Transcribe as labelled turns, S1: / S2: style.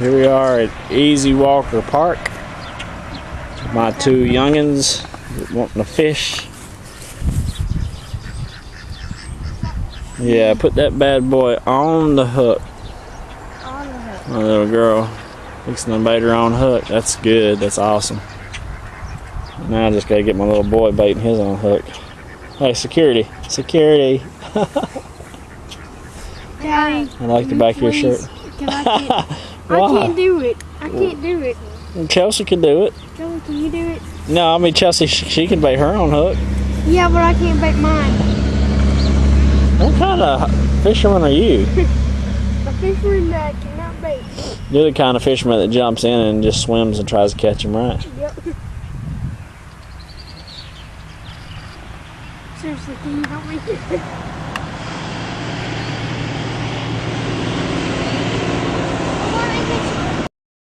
S1: Here we are at Easy Walker Park. My two youngins wanting to fish. Yeah, put that bad boy on the hook.
S2: On the hook.
S1: My little girl fixing to bait her on hook. That's good. That's awesome. Now I just gotta get my little boy baiting his on hook. Hey, security. Security.
S2: Daddy,
S1: I like the back of your shirt.
S2: I can't do it. I can't do it.
S1: Chelsea can do it.
S2: Joey, can you do it?
S1: No, I mean Chelsea, she can bait her on hook.
S2: Yeah, but I can't bait mine.
S1: What kind of fisherman are you?
S2: A fisherman that cannot bait.
S1: You're the kind of fisherman that jumps in and just swims and tries to catch him, right?
S2: Yep. Seriously, can you help me?